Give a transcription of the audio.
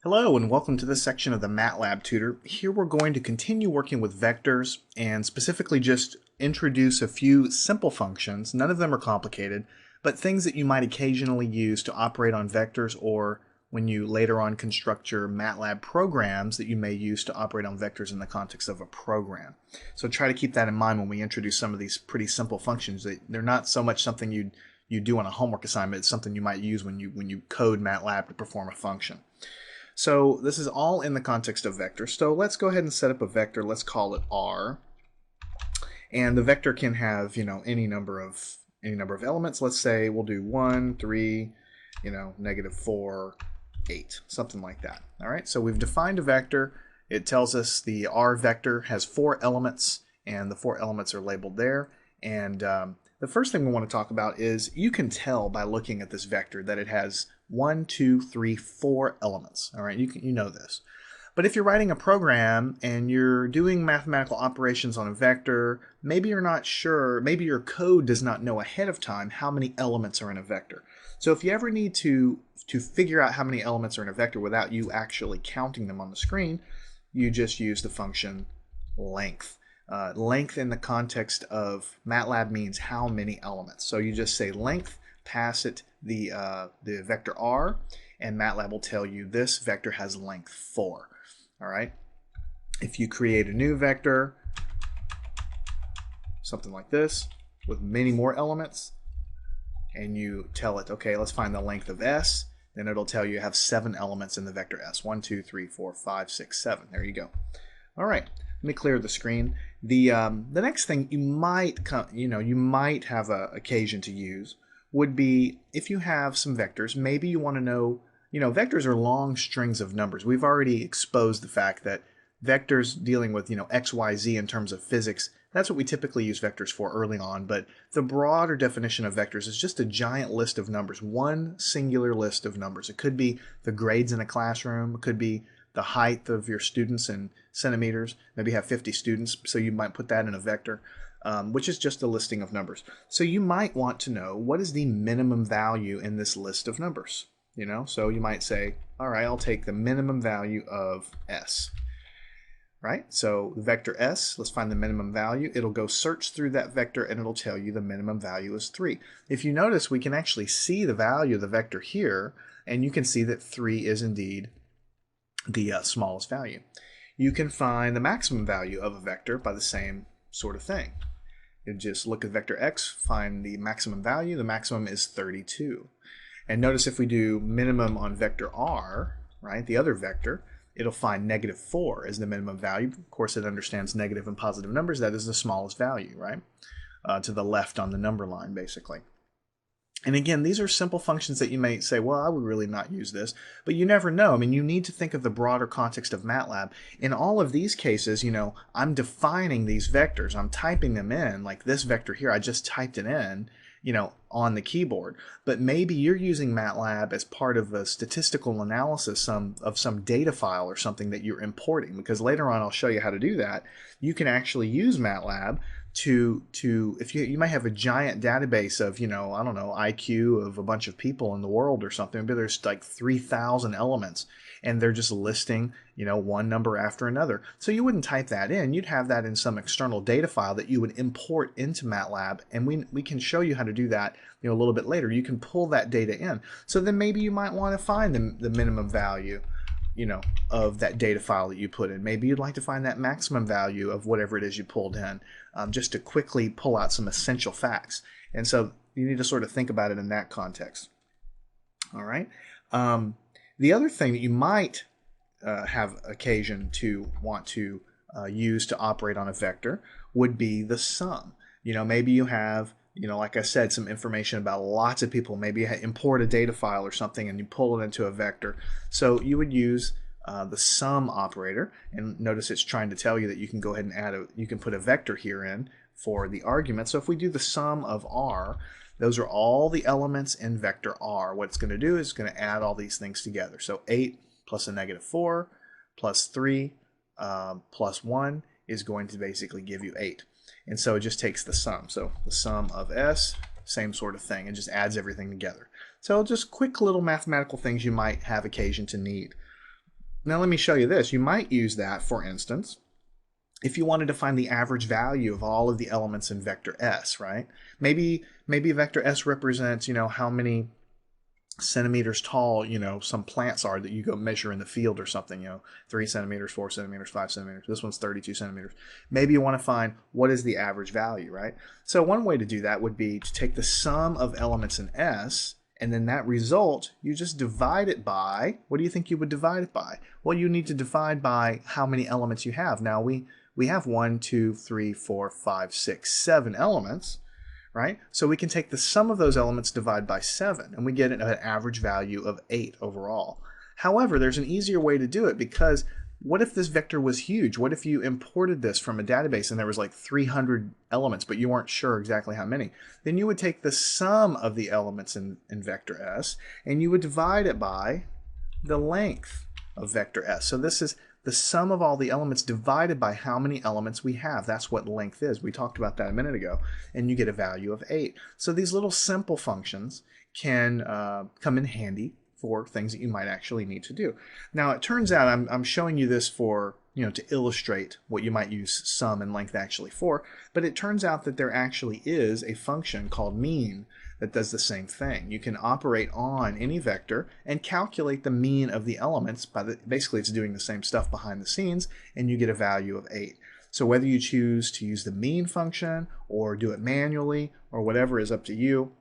Hello and welcome to this section of the Matlab tutor. Here we're going to continue working with vectors and specifically just introduce a few simple functions. None of them are complicated, but things that you might occasionally use to operate on vectors or when you later on construct your Matlab programs that you may use to operate on vectors in the context of a program. So try to keep that in mind when we introduce some of these pretty simple functions. They're not so much something you do on a homework assignment. It's something you might use when you code Matlab to perform a function. So this is all in the context of vectors. So let's go ahead and set up a vector. Let's call it R. And the vector can have, any number of elements. Let's say we'll do 1, 3, -4, 8, something like that. All right. So we've defined a vector. It tells us the R vector has 4 elements, and the 4 elements are labeled there. And the first thing we want to talk about is you can tell by looking at this vector that it has 1, 2, 3, 4 elements. All right, you know this. But if you're writing a program and you're doing mathematical operations on a vector, maybe you're not sure, maybe your code does not know ahead of time how many elements are in a vector. So if you ever need to figure out how many elements are in a vector without you actually counting them on the screen, you just use the function length. Length in the context of Matlab means how many elements. So you just say length, pass it the vector R, and Matlab will tell you this vector has length 4. All right. If you create a new vector, something like this, with many more elements, and you tell it, okay, let's find the length of S, then it'll tell you have 7 elements in the vector S. 1, 2, 3, 4, 5, 6, 7. There you go. All right. Let me clear the screen. The next thing you might have an occasion to use would be if you have some vectors. Maybe you want to know, vectors are long strings of numbers. We've already exposed the fact that vectors dealing with, x, y, z in terms of physics, that's what we typically use vectors for early on. But the broader definition of vectors is just a giant list of numbers, one singular list of numbers. It could be the grades in a classroom. It could be the height of your students in centimeters. Maybe you have 50 students, so you might put that in a vector, which is just a listing of numbers. So you might want to know what is the minimum value in this list of numbers. So you might say, all right, I'll take the minimum value of S. Right? So the vector S, let's find the minimum value. It'll go search through that vector and it'll tell you the minimum value is 3. If you notice, we can actually see the value of the vector here, and you can see that 3 is indeed the smallest value. You can find the maximum value of a vector by the same sort of thing. You just look at vector x, find the maximum value. The maximum is 32. And notice if we do minimum on vector r, right, the other vector, it'll find -4 as the minimum value. Of course, it understands negative and positive numbers. That is the smallest value, right, to the left on the number line, basically. And again, these are simple functions that you may say, well, I would really not use this, but you never know. I mean, you need to think of the broader context of Matlab. In all of these cases, I'm defining these vectors. I'm typing them in, like this vector here, I just typed it in, on the keyboard. But maybe you're using Matlab as part of a statistical analysis of some data file or something that you're importing, because later on I'll show you how to do that. You can actually use Matlab if you might have a giant database of, I don't know, IQ of a bunch of people in the world or something. Maybe there's like 3,000 elements and they're just listing, one number after another. So you wouldn't type that in. You'd have that in some external data file that you would import into Matlab, and we can show you how to do that, a little bit later. You can pull that data in. So then maybe you might want to find the minimum value of that data file that you put in. Maybe you'd like to find that maximum value of whatever it is you pulled in, just to quickly pull out some essential facts. And so you need to sort of think about it in that context. All right. The other thing that you might have occasion to want to use to operate on a vector would be the sum. Maybe you have, like I said, some information about lots of people. Maybe you import a data file or something and you pull it into a vector. So you would use the sum operator, and notice it's trying to tell you that you can go ahead and you can put a vector here in for the argument. So if we do the sum of r, those are all the elements in vector r. What it's going to do is it's going to add all these things together. So 8 plus a -4 plus 3 plus 1 is going to basically give you 8. And so it just takes the sum. So the sum of S, same sort of thing. It just adds everything together. So just quick little mathematical things you might have occasion to need. Now let me show you this. You might use that, for instance, if you wanted to find the average value of all of the elements in vector S, right? Maybe vector S represents, how many centimeters tall, some plants are that you go measure in the field or something, 3 centimeters, 4 centimeters, 5 centimeters. This one's 32 centimeters. Maybe you want to find what is the average value, right? So one way to do that would be to take the sum of elements in S, and then that result, you just divide it by, what do you think you would divide it by? Well, you need to divide by how many elements you have. Now we have 1, 2, 3, 4, 5, 6, 7 elements, right? So we can take the sum of those elements, divide by 7, and we get an average value of 8 overall. However, there's an easier way to do it, because what if this vector was huge? What if you imported this from a database and there was like 300 elements, but you weren't sure exactly how many? Then you would take the sum of the elements in vector S, and you would divide it by the length of vector S. So this is the sum of all the elements divided by how many elements we have. That's what length is. We talked about that a minute ago, and you get a value of 8. So these little simple functions can come in handy for things that you might actually need to do. Now it turns out I'm showing you this for, to illustrate what you might use sum and length actually for, but it turns out that there actually is a function called mean that does the same thing. You can operate on any vector and calculate the mean of the elements. Basically, it's doing the same stuff behind the scenes, and you get a value of 8. So whether you choose to use the mean function or do it manually or whatever is up to you.